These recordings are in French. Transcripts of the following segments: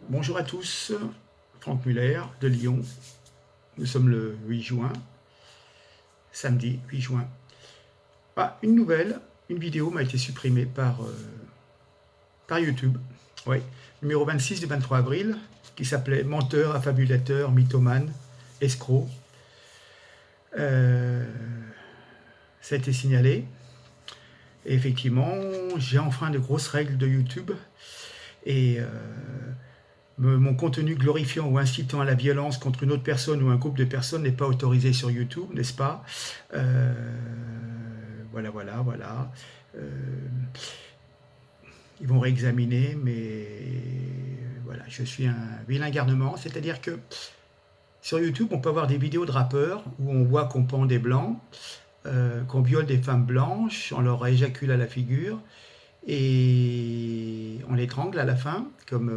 Bonjour à tous, Franck Muller de Lyon. Nous sommes le 8 juin, samedi 8 juin. Une nouvelle, une vidéo m'a été supprimée par YouTube. Oui, numéro 26 du 23 avril, qui s'appelait Menteur, affabulateur, mythomane, escroc. Ça a été signalé. Et effectivement, j'ai enfreint de grosses règles de YouTube. Et mon contenu glorifiant ou incitant à la violence contre une autre personne ou un groupe de personnes n'est pas autorisé sur YouTube, n'est-ce pas? Voilà. Ils vont réexaminer, mais voilà, je suis un vilain garnement, c'est-à-dire que sur YouTube, on peut avoir des vidéos de rappeurs où on voit qu'on pend des blancs, qu'on viole des femmes blanches, on leur éjacule à la figure, et on l'étrangle à la fin, comme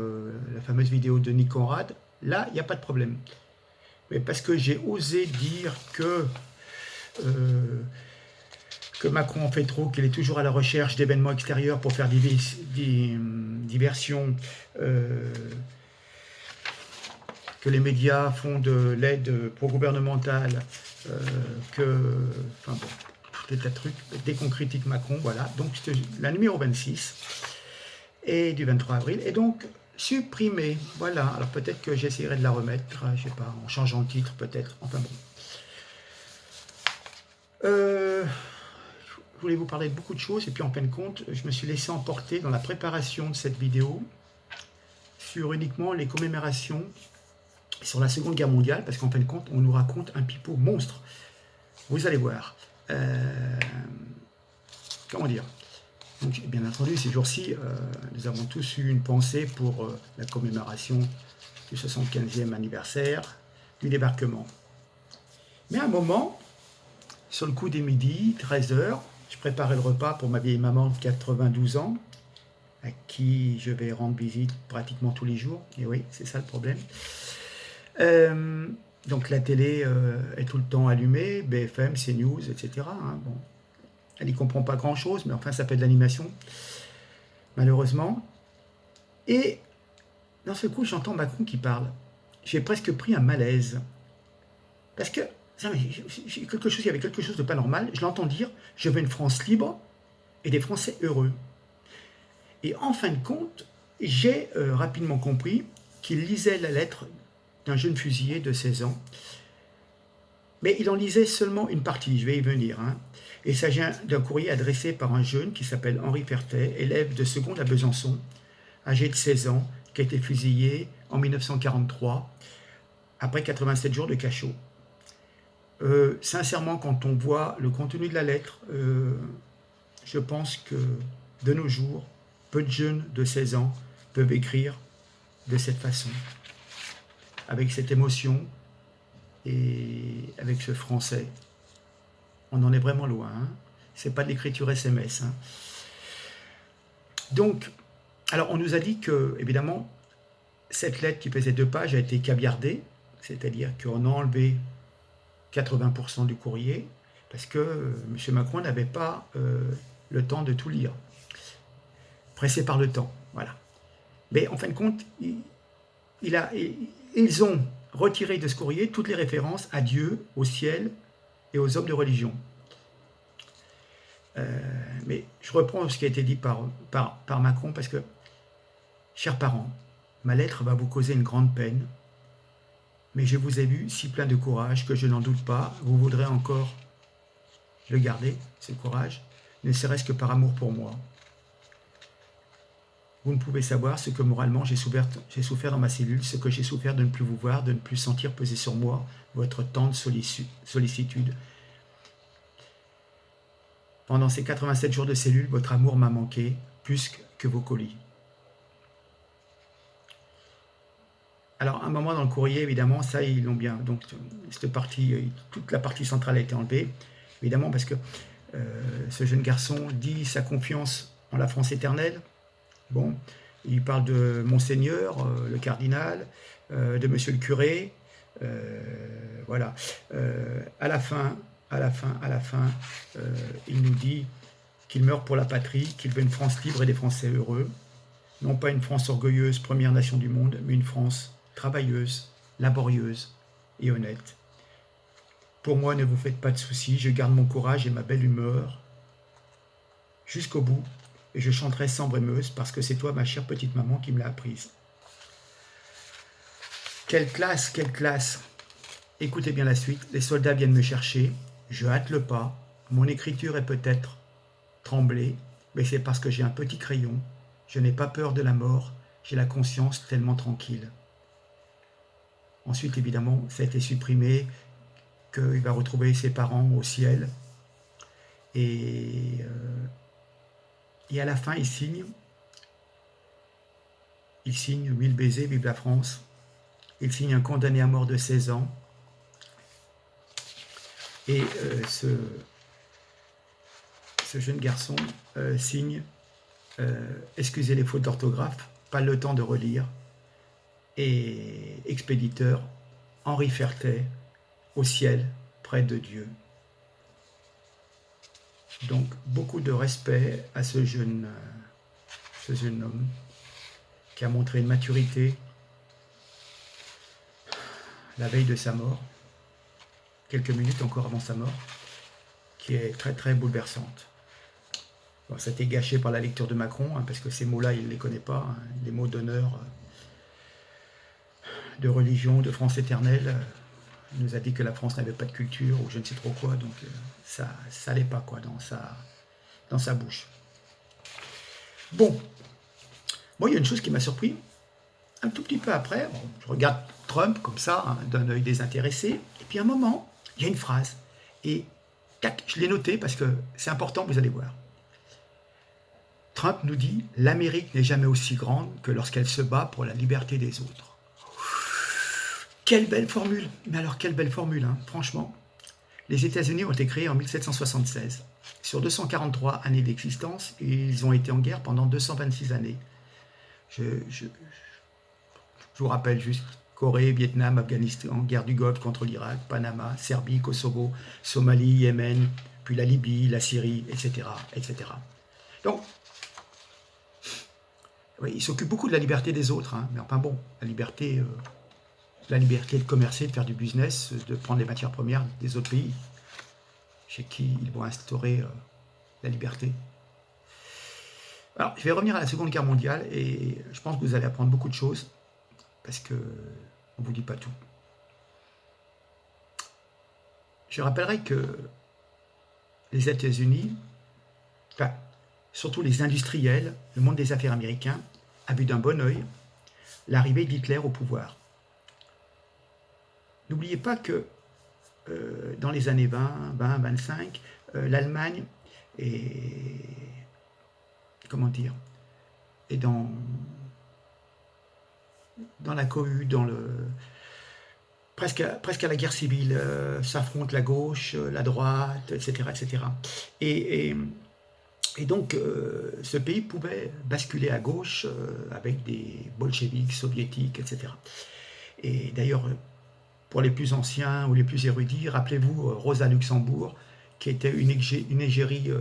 la fameuse vidéo de Nick Conrad. Là, il n'y a pas de problème. Mais parce que j'ai osé dire que Macron en fait trop, qu'il est toujours à la recherche d'événements extérieurs pour faire diversion, que les médias font de l'aide pro-gouvernementale, enfin bon, tout un tas de trucs, dès qu'on critique Macron, voilà. Donc la numéro 26 et du 23 avril est donc supprimée, voilà. Alors peut-être que j'essaierai de la remettre, je sais pas, en changeant le titre peut-être, enfin bon. Je voulais vous parler de beaucoup de choses et puis en fin de compte, je me suis laissé emporter dans la préparation de cette vidéo sur uniquement les commémorations sur la Seconde Guerre mondiale, parce qu'en fin de compte, on nous raconte un pipeau monstre. Vous allez voir. Comment dire? Donc, bien entendu, ces jours-ci, nous avons tous eu une pensée pour la commémoration du 75e anniversaire du débarquement. Mais à un moment, sur le coup des midi, 13h, je préparais le repas pour ma vieille maman de 92 ans, à qui je vais rendre visite pratiquement tous les jours. Et oui, c'est ça le problème. Donc la télé est tout le temps allumée, BFM, CNews, etc. Bon. Elle n'y comprend pas grand-chose, mais enfin ça fait de l'animation, malheureusement. Et dans ce coup, j'entends Macron qui parle. J'ai presque pris un malaise. Parce que il y avait quelque chose de pas normal. Je l'entends dire, je veux une France libre et des Français heureux. Et en fin de compte, j'ai rapidement compris qu'il lisait la lettre d'un jeune fusillé de 16 ans. Mais il en lisait seulement une partie, je vais y venir. Il s'agit d'un courrier adressé par un jeune qui s'appelle Henri Fertet, élève de seconde à Besançon, âgé de 16 ans, qui a été fusillé en 1943, après 87 jours de cachot. Sincèrement, quand on voit le contenu de la lettre, je pense que de nos jours, peu de jeunes de 16 ans peuvent écrire de cette façon, avec cette émotion et avec ce français. On en est vraiment loin. C'est pas de l'écriture SMS. Donc, alors on nous a dit que, évidemment, cette lettre qui faisait 2 pages a été caviardée, c'est-à-dire qu'on a enlevé 80% du courrier, parce que M. Macron n'avait pas le temps de tout lire. Pressé par le temps, voilà. Mais en fin de compte, ils ont retiré de ce courrier toutes les références à Dieu, au ciel et aux hommes de religion. Mais je reprends ce qui a été dit par Macron, parce que, chers parents, ma lettre va vous causer une grande peine, mais je vous ai vu si plein de courage que je n'en doute pas, vous voudrez encore le garder, ce courage, ne serait-ce que par amour pour moi. Vous ne pouvez savoir ce que moralement j'ai souffert dans ma cellule, ce que j'ai souffert de ne plus vous voir, de ne plus sentir peser sur moi votre tendre sollicitude. Pendant ces 87 jours de cellule, votre amour m'a manqué plus que vos colis. Alors, à un moment dans le courrier, évidemment, ça, ils l'ont bien. Donc, cette partie, toute la partie centrale a été enlevée, évidemment, parce que ce jeune garçon dit sa confiance en la France éternelle. Bon, il parle de Monseigneur, le cardinal, de Monsieur le curé, voilà. À la fin, il nous dit qu'il meurt pour la patrie, qu'il veut une France libre et des Français heureux. Non pas une France orgueilleuse, première nation du monde, mais une France travailleuse, laborieuse et honnête. Pour moi, ne vous faites pas de soucis, je garde mon courage et ma belle humeur jusqu'au bout, et je chanterai sans brémeuse, parce que c'est toi, ma chère petite maman, qui me l'a apprise. Quelle classe, quelle classe! Écoutez bien la suite. Les soldats viennent me chercher, je hâte le pas, mon écriture est peut-être tremblée, mais c'est parce que j'ai un petit crayon, je n'ai pas peur de la mort, j'ai la conscience tellement tranquille. Ensuite, évidemment, ça a été supprimé, qu'il va retrouver ses parents au ciel, et à la fin, il signe 1000 baisers, vive la France. Il signe un condamné à mort de 16 ans. Et ce jeune garçon signe excusez les fautes d'orthographe, pas le temps de relire. Et expéditeur Henri Fertet, au ciel, près de Dieu. Donc, beaucoup de respect à ce jeune homme qui a montré une maturité la veille de sa mort, quelques minutes encore avant sa mort, qui est très très bouleversante. Bon, ça a été gâché par la lecture de Macron, hein, parce que ces mots-là, il ne les connaît pas, hein, les mots d'honneur, de religion, de France éternelle. Il nous a dit que la France n'avait pas de culture, ou je ne sais trop quoi, donc ça n'allait pas quoi dans sa bouche. Bon, moi il y a une chose qui m'a surpris, un tout petit peu après, bon, je regarde Trump comme ça, hein, d'un œil désintéressé, et puis à un moment, il y a une phrase, et tac, je l'ai noté parce que c'est important, vous allez voir. Trump nous dit « L'Amérique n'est jamais aussi grande que lorsqu'elle se bat pour la liberté des autres ». Quelle belle formule! Mais alors quelle belle formule, hein, franchement. Les États-Unis ont été créés en 1776. Sur 243 années d'existence, ils ont été en guerre pendant 226 années. Je vous rappelle juste Corée, Vietnam, Afghanistan, guerre du Golfe contre l'Irak, Panama, Serbie, Kosovo, Somalie, Yémen, puis la Libye, la Syrie, etc. etc. Donc, oui, ils s'occupent beaucoup de la liberté des autres, hein, mais enfin bon, la liberté de commercer, de faire du business, de prendre les matières premières des autres pays, chez qui ils vont instaurer la liberté. Alors, je vais revenir à la Seconde Guerre mondiale, et je pense que vous allez apprendre beaucoup de choses, parce qu'on ne vous dit pas tout. Je rappellerai que les États-Unis, enfin, surtout les industriels, le monde des affaires américain, a vu d'un bon œil l'arrivée d'Hitler au pouvoir. N'oubliez pas que dans les années 20-25, l'Allemagne est, comment dire, est dans la cohue, presque à la guerre civile, s'affrontent la gauche, la droite, etc. etc. Et donc, ce pays pouvait basculer à gauche avec des bolcheviks, soviétiques, etc. Et d'ailleurs, pour les plus anciens ou les plus érudits, rappelez-vous Rosa Luxembourg, qui était une égérie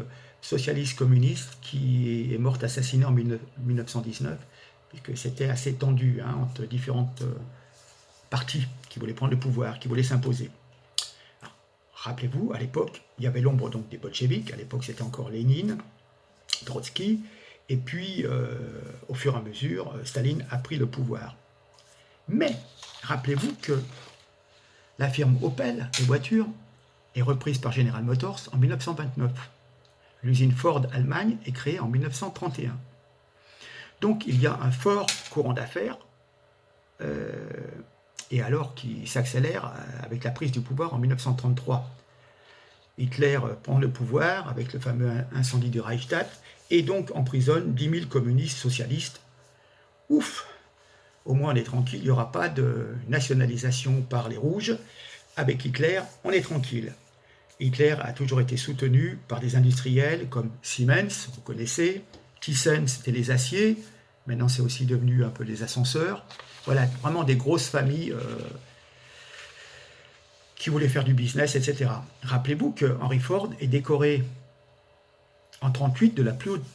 socialiste communiste qui est morte assassinée en 1919, puisque c'était assez tendu hein, entre différentes partis qui voulaient prendre le pouvoir, qui voulaient s'imposer. Rappelez-vous, à l'époque, il y avait l'ombre donc des bolcheviks, à l'époque c'était encore Lénine, Trotsky, et puis au fur et à mesure, Staline a pris le pouvoir. Mais rappelez-vous que la firme Opel, les voitures, est reprise par General Motors en 1929. L'usine Ford Allemagne est créée en 1931. Donc il y a un fort courant d'affaires, et alors qui s'accélère avec la prise du pouvoir en 1933. Hitler prend le pouvoir avec le fameux incendie du Reichstag, et donc emprisonne 10 000 communistes socialistes. Ouf! Au moins on est tranquille, il n'y aura pas de nationalisation par les rouges. Avec Hitler, on est tranquille. Hitler a toujours été soutenu par des industriels comme Siemens, vous connaissez, Thyssen, c'était les aciers, maintenant c'est aussi devenu un peu les ascenseurs. Voilà, vraiment des grosses familles qui voulaient faire du business, etc. Rappelez-vous que Henry Ford est décoré en 1938 de la plus haute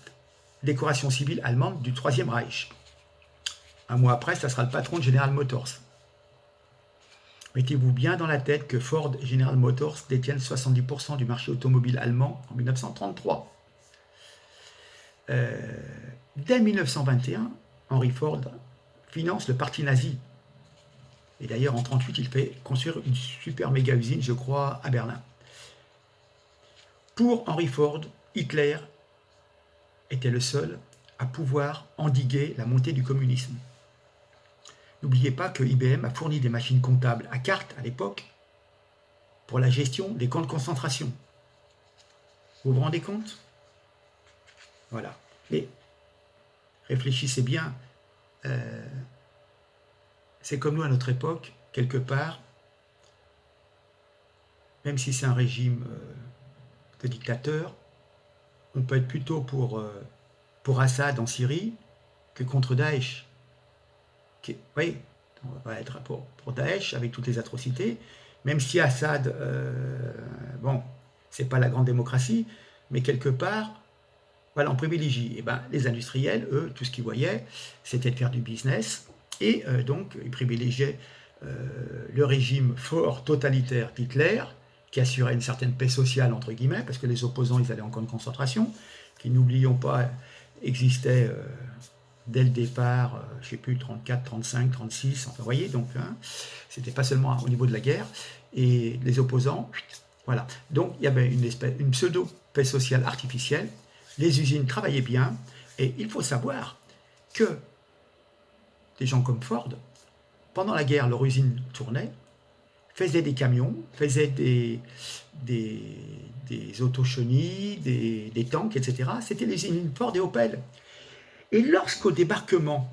décoration civile allemande du Troisième Reich. Un mois après, ça sera le patron de General Motors. Mettez-vous bien dans la tête que Ford et General Motors détiennent 70% du marché automobile allemand en 1933. Dès 1921, Henry Ford finance le parti nazi. Et d'ailleurs, en 1938, il fait construire une super méga usine, je crois, à Berlin. Pour Henry Ford, Hitler était le seul à pouvoir endiguer la montée du communisme. N'oubliez pas que IBM a fourni des machines comptables à carte à l'époque pour la gestion des camps de concentration. Vous vous rendez compte? Voilà. Mais réfléchissez bien. C'est comme nous à notre époque, quelque part, même si c'est un régime de dictateur, on peut être plutôt pour Assad en Syrie que contre Daesh. Oui, on va être pour Daesh avec toutes les atrocités, même si Assad, bon, c'est pas la grande démocratie, mais quelque part, voilà, on privilégie. Et ben, les industriels, eux, tout ce qu'ils voyaient, c'était de faire du business, et donc ils privilégiaient le régime fort totalitaire d'Hitler, qui assurait une certaine paix sociale, entre guillemets, parce que les opposants, ils allaient en camp de concentration, qui, n'oublions pas, existaient dès le départ, je ne sais plus, 34, 35, 36, enfin, vous voyez, donc, hein, c'était pas seulement au niveau de la guerre, et les opposants, voilà. Donc, il y avait une pseudo-paix sociale artificielle, les usines travaillaient bien, et il faut savoir que des gens comme Ford, pendant la guerre, leur usine tournait, faisait des camions, faisait des autochenilles, des tanks, etc. C'était les usines Ford et Opel. Et lorsqu'au débarquement,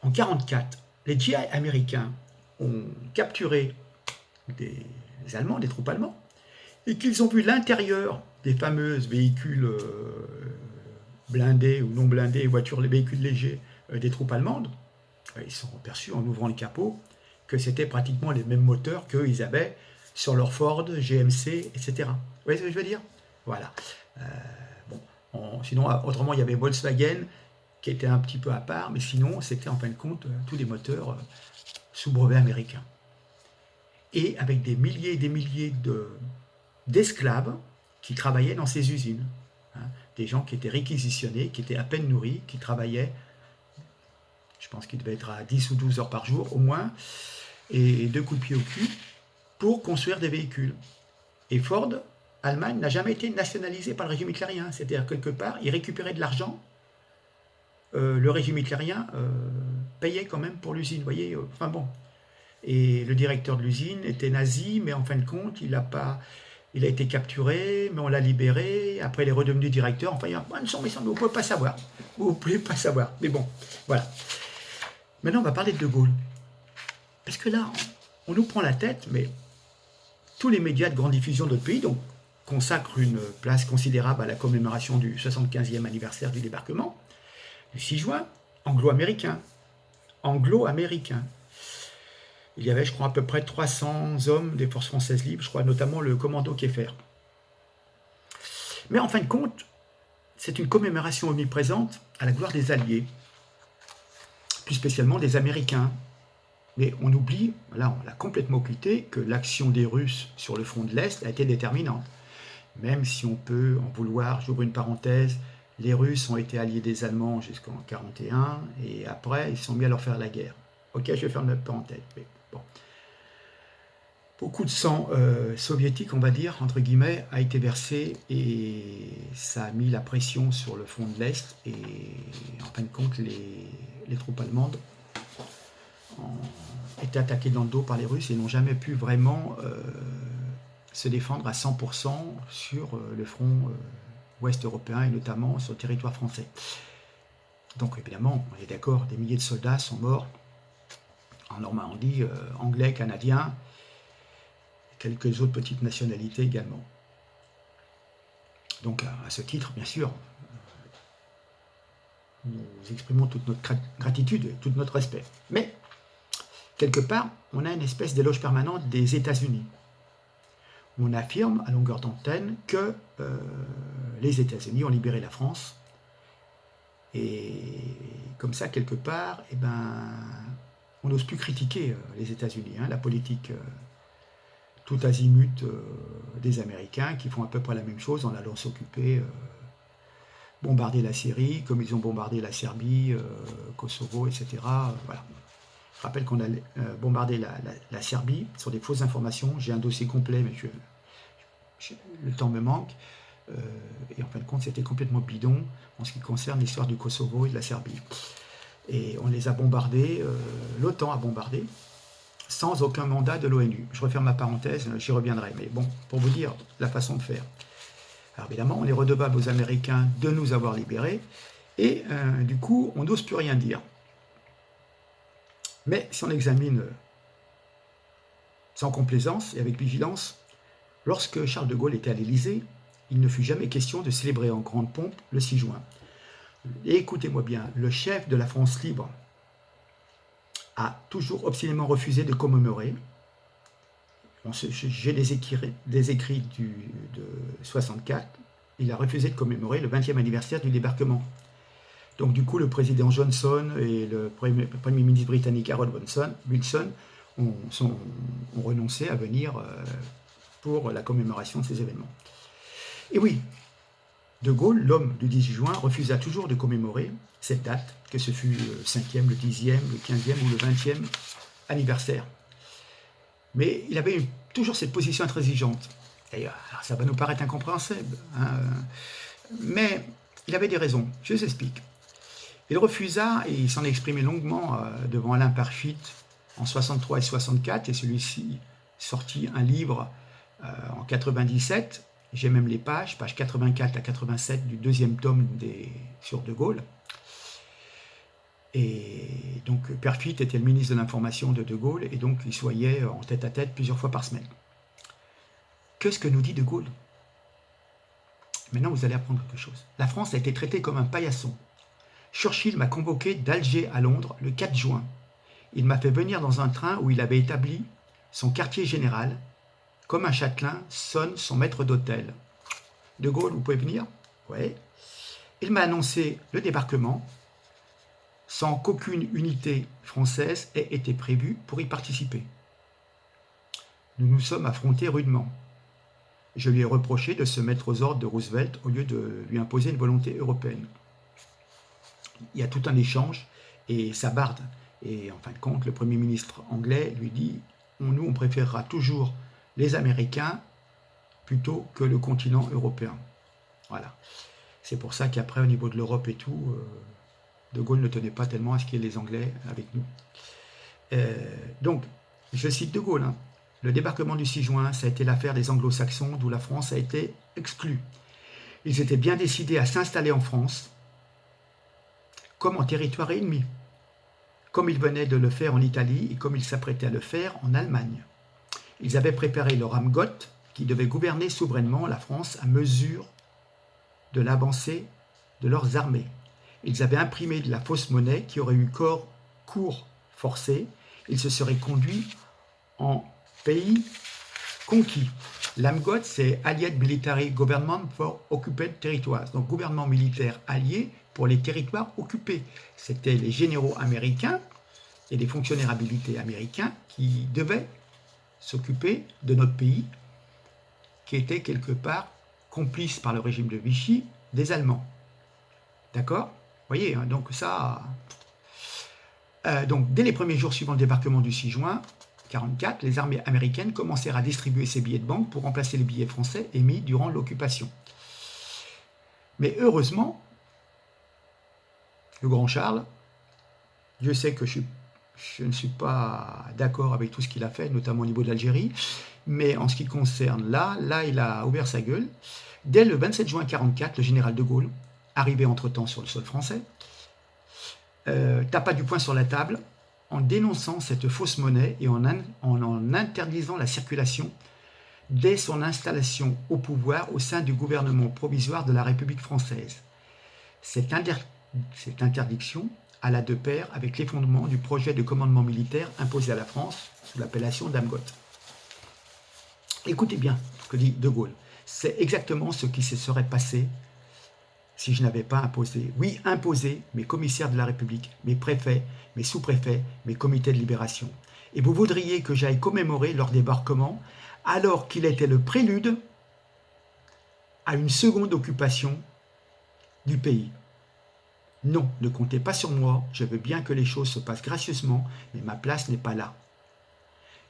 en 1944, les GI américains ont capturé des Allemands, des troupes allemandes, et qu'ils ont vu l'intérieur des fameuses véhicules blindés ou non blindés, voitures, les véhicules légers des troupes allemandes, ils se sont aperçus en ouvrant le capot que c'était pratiquement les mêmes moteurs qu'ils avaient sur leur Ford, GMC, etc. Vous voyez ce que je veux dire? Voilà. Sinon, autrement, il y avait Volkswagen qui était un petit peu à part, mais sinon, c'était en fin de compte tous les moteurs sous brevet américain. Et avec des milliers et des milliers d'esclaves qui travaillaient dans ces usines. Hein, des gens qui étaient réquisitionnés, qui étaient à peine nourris, qui travaillaient, je pense qu'ils devaient être à 10 ou 12 heures par jour au moins, et 2 coups de pied au cul, pour construire des véhicules. Et Ford, Allemagne, n'a jamais été nationalisé par le régime hitlérien. C'est-à-dire, quelque part, ils récupéraient de l'argent. Le régime hitlérien payait quand même pour l'usine, vous voyez, enfin bon. Et le directeur de l'usine était nazi, mais en fin de compte, il a été capturé, mais on l'a libéré, après il est redevenu directeur, enfin il y a plein de sons, mais vous ne pouvez pas savoir. Vous ne pouvez pas savoir, mais bon, voilà. Maintenant, on va parler de De Gaulle. Parce que là, on nous prend la tête, mais tous les médias de grande diffusion de notre pays donc, consacrent une place considérable à la commémoration du 75e anniversaire du débarquement, du 6 juin, anglo-américain. Anglo-américain. Il y avait, je crois, à peu près 300 hommes des forces françaises libres, je crois, notamment le commando Kieffer. Mais en fin de compte, c'est une commémoration omniprésente à la gloire des Alliés, plus spécialement des Américains. Mais on oublie, là on l'a complètement occulté, que l'action des Russes sur le front de l'Est a été déterminante. Même si on peut en vouloir, j'ouvre une parenthèse, les Russes ont été alliés des Allemands jusqu'en 1941, et après ils se sont mis à leur faire la guerre. Ok, je vais faire une parenthèse. Mais bon. Beaucoup de sang soviétique, on va dire, entre guillemets, a été versé, et ça a mis la pression sur le front de l'Est, et en fin de compte, les troupes allemandes ont été attaquées dans le dos par les Russes et n'ont jamais pu vraiment se défendre à 100% sur le front ouest européen et notamment sur le territoire français. Donc évidemment, on est d'accord, des milliers de soldats sont morts en Normandie, anglais, canadiens, quelques autres petites nationalités également. Donc à ce titre, bien sûr, nous exprimons toute notre gratitude et tout notre respect. Mais, quelque part, on a une espèce d'éloge permanente des États-Unis. On affirme à longueur d'antenne que les États-Unis ont libéré la France Et comme ça, quelque part, eh ben, on n'ose plus critiquer les États-Unis, hein, la politique tout azimut des Américains qui font à peu près la même chose en allant s'occuper, bombarder la Syrie, comme ils ont bombardé la Serbie, Kosovo, etc. Voilà. Je rappelle qu'on a bombardé la Serbie sur des fausses informations. J'ai un dossier complet, mais le temps me manque. Et en fin de compte, c'était complètement bidon en ce qui concerne l'histoire du Kosovo et de la Serbie. Et on les a bombardés, l'OTAN a bombardé, sans aucun mandat de l'ONU. Je referme ma parenthèse, j'y reviendrai. Mais bon, pour vous dire la façon de faire. Alors évidemment, on est redevable aux Américains de nous avoir libérés, et du coup, on n'ose plus rien dire. Mais si on examine sans complaisance et avec vigilance, lorsque Charles de Gaulle était à l'Élysée, il ne fut jamais question de célébrer en grande pompe le 6 juin. Et écoutez-moi bien, le chef de la France libre a toujours obstinément refusé de commémorer. J'ai des écrits de 64. Il a refusé de commémorer le 20e anniversaire du débarquement. Donc du coup, le président Johnson et le premier ministre britannique Harold Wilson ont renoncé à venir pour la commémoration de ces événements. Et oui, De Gaulle, l'homme du 18 juin, refusa toujours de commémorer cette date, que ce fut le 5e, le 10e, le 15e ou le 20e anniversaire. Mais il avait toujours cette position intransigeante. Et ça va nous paraître incompréhensible, hein, mais il avait des raisons, je vous explique. Il refusa, et il s'en est exprimé longuement devant Alain Parfit en 63 et 64, et celui-ci sortit un livre en 97, j'ai même les pages 84 à 87 du deuxième tome sur De Gaulle. Et donc Parfit était le ministre de l'information de De Gaulle, et donc il se voyait en tête-à-tête plusieurs fois par semaine. Qu'est-ce que nous dit De Gaulle? Maintenant, vous allez apprendre quelque chose. La France a été traitée comme un paillasson. Churchill m'a convoqué d'Alger à Londres le 4 juin. Il m'a fait venir dans un train où il avait établi son quartier général, comme un châtelain sonne son maître d'hôtel. De Gaulle, vous pouvez venir? Oui. Il m'a annoncé le débarquement, sans qu'aucune unité française ait été prévue pour y participer. Nous nous sommes affrontés rudement. Je lui ai reproché de se mettre aux ordres de Roosevelt au lieu de lui imposer une volonté européenne. Il y a tout un échange et ça barde. Et en fin de compte, le Premier ministre anglais lui dit « Nous, on préférera toujours les Américains plutôt que le continent européen. » Voilà. C'est pour ça qu'après, au niveau de l'Europe et tout, De Gaulle ne tenait pas tellement à ce qu'il y ait les Anglais avec nous. Donc, je cite De Gaulle, hein. Le débarquement du 6 juin, ça a été l'affaire des Anglo-Saxons, d'où la France a été exclue. Ils étaient bien décidés à s'installer en France, comme en territoire ennemi, comme ils venaient de le faire en Italie et comme ils s'apprêtaient à le faire en Allemagne. Ils avaient préparé leur âme goth qui devait gouverner souverainement la France à mesure de l'avancée de leurs armées. Ils avaient imprimé de la fausse monnaie qui aurait eu cours forcé. Ils se seraient conduits en pays conquis. L'AMGOT, c'est Allied Military Government for Occupied Territories, donc gouvernement militaire allié pour les territoires occupés. C'était les généraux américains et les fonctionnaires habilités américains qui devaient s'occuper de notre pays, qui était quelque part complice par le régime de Vichy des Allemands. D'accord? Vous voyez, hein, donc ça... donc dès les premiers jours suivant le débarquement du 6 juin 1944, les armées américaines commencèrent à distribuer ces billets de banque pour remplacer les billets français émis durant l'occupation. Mais heureusement, le grand Charles, Dieu sait que je ne suis pas d'accord avec tout ce qu'il a fait, notamment au niveau de l'Algérie, mais en ce qui concerne là, il a ouvert sa gueule. Dès le 27 juin 1944, le général de Gaulle, arrivé entre-temps sur le sol français, tapa du poing sur la table en dénonçant cette fausse monnaie et en interdisant la circulation dès son installation au pouvoir au sein du gouvernement provisoire de la République française. Cette interdiction alla de pair avec l'effondrement du projet de commandement militaire imposé à la France sous l'appellation d'AMGOT. Écoutez bien ce que dit De Gaulle. C'est exactement ce qui se serait passé si je n'avais pas imposé, oui, imposé mes commissaires de la République, mes préfets, mes sous-préfets, mes comités de libération. Et vous voudriez que j'aille commémorer leur débarquement alors qu'il était le prélude à une seconde occupation du pays. Non, ne comptez pas sur moi, je veux bien que les choses se passent gracieusement, mais ma place n'est pas là.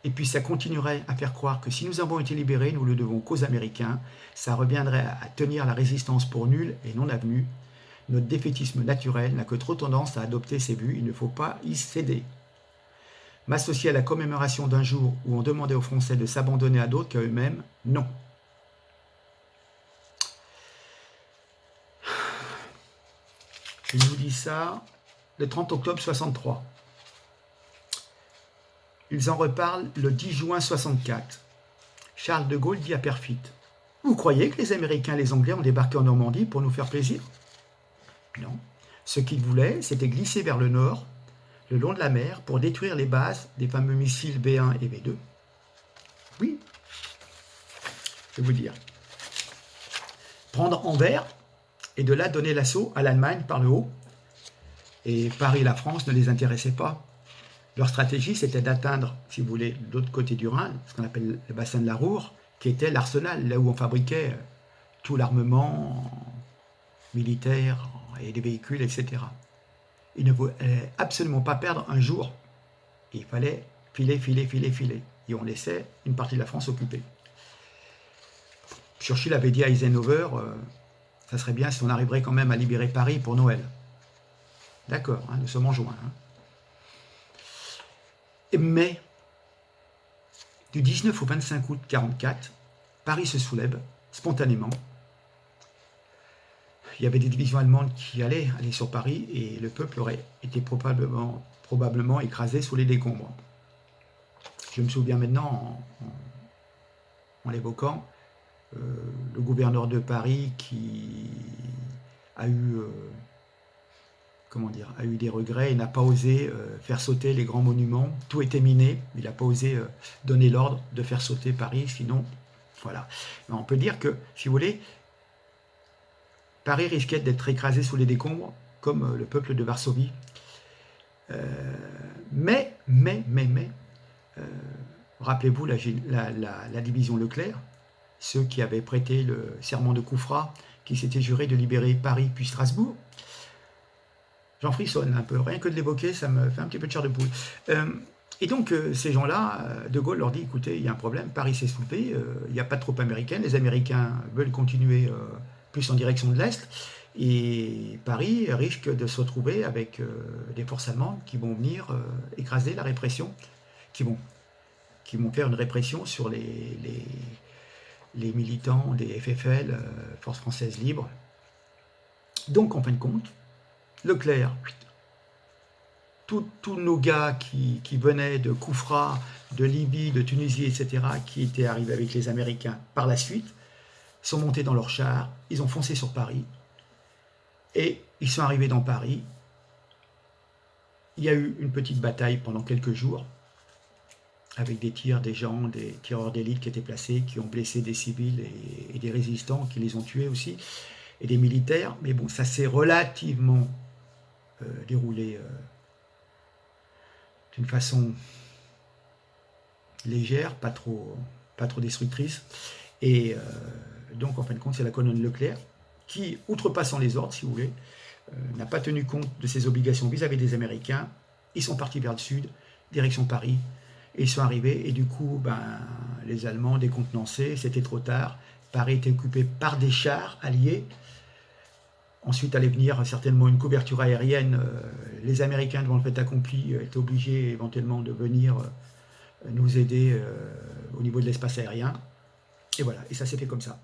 Et puis ça continuerait à faire croire que si nous avons été libérés, nous le devons qu'aux Américains. Ça reviendrait à tenir la résistance pour nulle et non avenue. Notre défaitisme naturel n'a que trop tendance à adopter ces vues, il ne faut pas y céder. M'associer à la commémoration d'un jour où on demandait aux Français de s'abandonner à d'autres qu'à eux-mêmes, non. Je vous dis ça le 30 octobre 63. Ils en reparlent le 10 juin 64. Charles de Gaulle dit à Perfit: vous croyez que les Américains et les Anglais ont débarqué en Normandie pour nous faire plaisir? Non. Ce qu'ils voulaient, c'était glisser vers le nord, le long de la mer, pour détruire les bases des fameux missiles B1 et B2. Oui, je vais vous dire. Prendre Anvers et de là donner l'assaut à l'Allemagne par le haut. Et Paris et la France ne les intéressaient pas. Leur stratégie, c'était d'atteindre, si vous voulez, de l'autre côté du Rhin, ce qu'on appelle le bassin de la Roure, qui était l'arsenal, là où on fabriquait tout l'armement militaire et des véhicules, etc. Il ne voulait absolument pas perdre un jour. Il fallait filer. Et on laissait une partie de la France occupée. Churchill avait dit à Eisenhower, ça serait bien si on arriverait quand même à libérer Paris pour Noël. D'accord, hein, nous sommes en juin. Hein. Mais, du 19 au 25 août 1944, Paris se soulève spontanément. Il y avait des divisions allemandes qui allaient aller sur Paris et le peuple aurait été probablement écrasé sous les décombres. Je me souviens maintenant, en l'évoquant, le gouverneur de Paris qui a eu des regrets et n'a pas osé faire sauter les grands monuments. Tout était miné, il n'a pas osé donner l'ordre de faire sauter Paris, sinon, voilà. Mais on peut dire que, si vous voulez, Paris risquait d'être écrasé sous les décombres, comme le peuple de Varsovie. Mais, rappelez-vous la division Leclerc, ceux qui avaient prêté le serment de Coufra, qui s'étaient jurés de libérer Paris puis Strasbourg. J'en frissonne un peu, rien que de l'évoquer, ça me fait un petit peu de chair de poule. Et donc, ces gens-là, De Gaulle leur dit, écoutez, il y a un problème, Paris s'est soulevé, il n'y a pas de troupes américaines, les Américains veulent continuer plus en direction de l'Est, et Paris risque de se retrouver avec des forces allemandes qui vont venir écraser la répression, qui vont faire une répression sur les militants des FFL, Forces Françaises Libres. Donc, en fin de compte, Leclerc, tous nos gars qui venaient de Koufra, de Libye, de Tunisie, etc., qui étaient arrivés avec les Américains par la suite, sont montés dans leurs chars, ils ont foncé sur Paris, et ils sont arrivés dans Paris. Il y a eu une petite bataille pendant quelques jours, avec des tirs des gens, des tireurs d'élite qui étaient placés, qui ont blessé des civils et des résistants, qui les ont tués aussi, et des militaires, mais bon, ça s'est relativement déroulé d'une façon légère, pas trop destructrice, et donc en fin de compte c'est la colonne Leclerc qui, outrepassant les ordres si vous voulez, n'a pas tenu compte de ses obligations vis-à-vis des Américains. Ils sont partis vers le sud, direction Paris, et ils sont arrivés, et du coup les Allemands décontenancés, c'était trop tard, Paris était occupé par des chars alliés. Ensuite allait venir certainement une couverture aérienne. Les Américains, devant le fait accompli, étaient obligés éventuellement de venir nous aider au niveau de l'espace aérien. Et voilà, et ça s'est fait comme ça.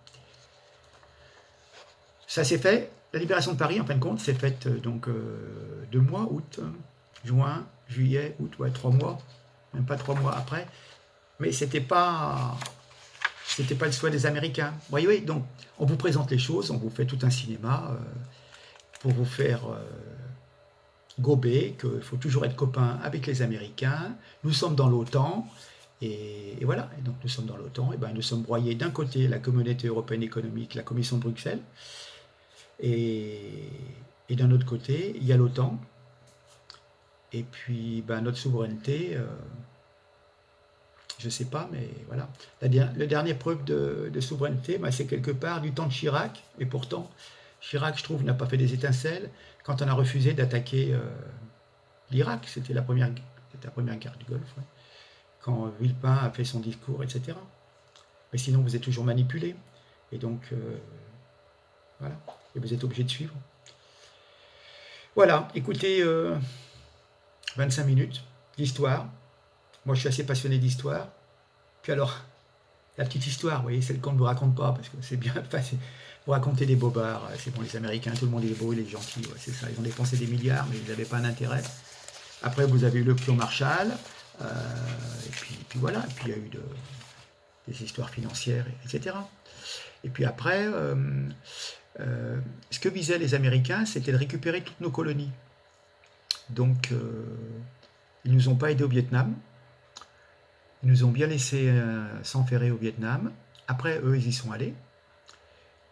Ça s'est fait, la libération de Paris, en fin de compte, s'est faite donc 2 mois, août, juin, juillet, août, ouais, 3 mois, même pas 3 mois après. Mais c'était pas le souhait des Américains. Vous voyez, donc on vous présente les choses, on vous fait tout un cinéma pour vous faire gober qu'il faut toujours être copain avec les Américains. Nous sommes dans l'OTAN, et voilà. Et donc nous sommes dans l'OTAN, et nous sommes broyés d'un côté la Communauté européenne économique, la Commission de Bruxelles, Et, et d'un autre côté, il y a l'OTAN. Et puis, ben, notre souveraineté, je ne sais pas, mais voilà. Le dernier preuve de souveraineté, ben, c'est quelque part du temps de Chirac. Et pourtant, Chirac, je trouve, n'a pas fait des étincelles quand on a refusé d'attaquer l'Irak. C'était la première guerre du Golfe. Ouais. Quand Villepin a fait son discours, etc. Mais sinon, vous êtes toujours manipulé. Et donc, voilà. Et vous êtes obligé de suivre. Voilà, écoutez, 25 minutes d'histoire. Moi, je suis assez passionné d'histoire. Puis alors, la petite histoire, vous voyez, celle qu'on ne vous raconte pas, parce que c'est bien facile. Vous racontez des bobards, c'est bon, les Américains, tout le monde est beau, il est gentil, ouais, c'est ça. Ils ont dépensé des milliards, mais ils n'avaient pas d'intérêt. Après, vous avez eu le plan Marshall, et puis voilà, et puis il y a eu des histoires financières, etc. Et puis après, ce que visaient les Américains, c'était de récupérer toutes nos colonies. Donc, ils ne nous ont pas aidés au Vietnam. Ils nous ont bien laissé s'enferrer au Vietnam. Après, eux, ils y sont allés.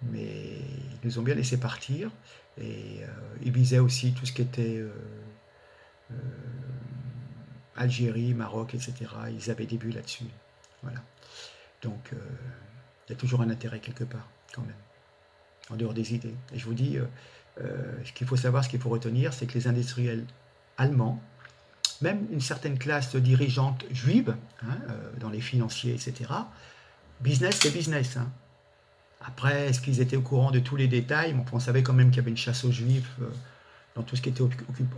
Mais ils nous ont bien laissé partir. Et ils visaient aussi tout ce qui était Algérie, Maroc, etc. Ils avaient des buts là-dessus. Voilà. Donc, il y a toujours un intérêt quelque part, quand même, en dehors des idées. Et je vous dis, ce qu'il faut savoir, ce qu'il faut retenir, c'est que les industriels allemands, même une certaine classe dirigeante juive, hein, dans les financiers, etc., business, c'est business. Hein. Après, est-ce qu'ils étaient au courant de tous les détails? Bon, on savait quand même qu'il y avait une chasse aux juifs dans tout ce qui était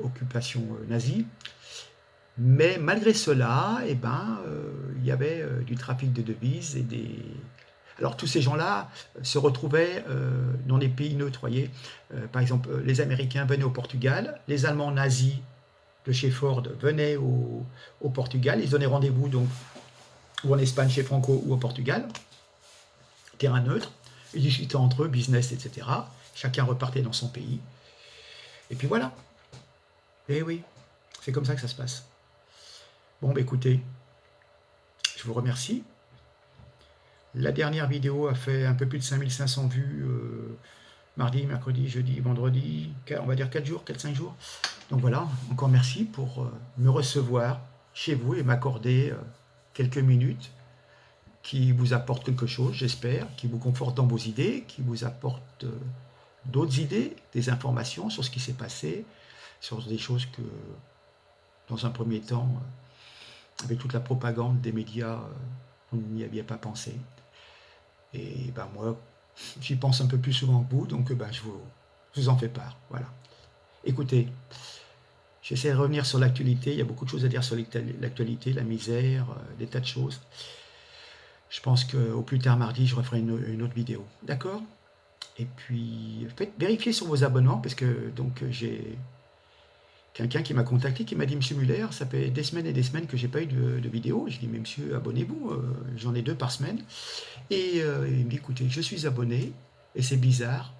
occupation nazie. Mais malgré cela, eh ben, il y avait du trafic de devises et des... Alors tous ces gens-là se retrouvaient dans des pays neutres, voyez. Par exemple, les Américains venaient au Portugal, les Allemands nazis de chez Ford venaient au Portugal, ils donnaient rendez-vous donc ou en Espagne chez Franco ou au Portugal, terrain neutre, ils discutaient entre eux, business, etc. Chacun repartait dans son pays. Et puis voilà. Eh oui, c'est comme ça que ça se passe. Bon, bah écoutez, je vous remercie. La dernière vidéo a fait un peu plus de 5500 vues mardi, mercredi, jeudi, vendredi, on va dire 4 jours, 4-5 jours. Donc voilà, encore merci pour me recevoir chez vous et m'accorder quelques minutes qui vous apportent quelque chose, j'espère, qui vous confortent dans vos idées, qui vous apportent d'autres idées, des informations sur ce qui s'est passé, sur des choses que, dans un premier temps, avec toute la propagande des médias, vous n'y aviez pas pensé. Et ben moi, j'y pense un peu plus souvent que vous, donc ben, je vous en fais part. Voilà. Écoutez, j'essaie de revenir sur l'actualité. Il y a beaucoup de choses à dire sur l'actualité, la misère, des tas de choses. Je pense qu'au plus tard mardi, je referai une autre vidéo. D'accord? Et puis, vérifiez sur vos abonnements, parce que donc j'ai quelqu'un qui m'a contacté, qui m'a dit, Monsieur Muller, ça fait des semaines et des semaines que j'ai pas eu de vidéo. Je dis, mais monsieur, abonnez-vous, j'en ai 2 par semaine. Et il me dit, écoutez, je suis abonné, et c'est bizarre,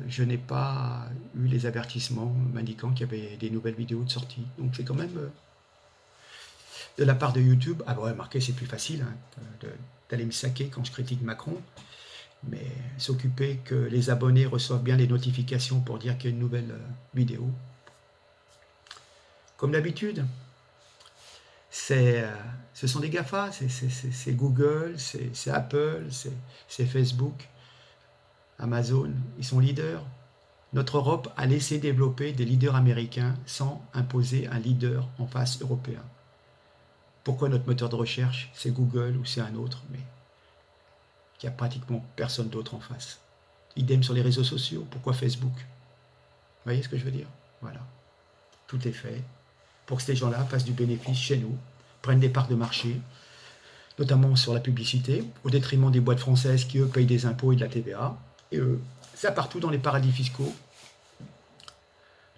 je n'ai pas eu les avertissements m'indiquant qu'il y avait des nouvelles vidéos de sortie. Donc c'est quand même de la part de YouTube. Ah bon, remarquez, c'est plus facile hein, d'aller me saquer quand je critique Macron, mais s'occuper que les abonnés reçoivent bien les notifications pour dire qu'il y a une nouvelle vidéo. Comme d'habitude, ce sont des GAFA, c'est Google, c'est Apple, c'est Facebook, Amazon, ils sont leaders. Notre Europe a laissé développer des leaders américains sans imposer un leader en face européen. Pourquoi notre moteur de recherche, c'est Google ou c'est un autre, mais il n'y a pratiquement personne d'autre en face. Idem sur les réseaux sociaux, pourquoi Facebook? Vous voyez ce que je veux dire? Voilà, tout est fait pour que ces gens-là fassent du bénéfice chez nous, prennent des parts de marché, notamment sur la publicité, au détriment des boîtes françaises qui, eux, payent des impôts et de la TVA. Et eux, ça partout dans les paradis fiscaux,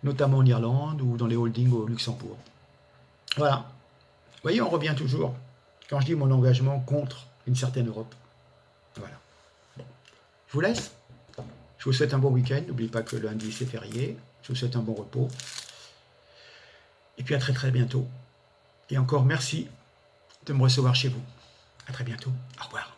notamment en Irlande ou dans les holdings au Luxembourg. Voilà. Vous voyez, on revient toujours, quand je dis mon engagement contre une certaine Europe. Voilà. Bon. Je vous laisse. Je vous souhaite un bon week-end. N'oubliez pas que lundi, c'est férié. Je vous souhaite un bon repos. Et puis à très très bientôt. Et encore merci de me recevoir chez vous. À très bientôt. Au revoir.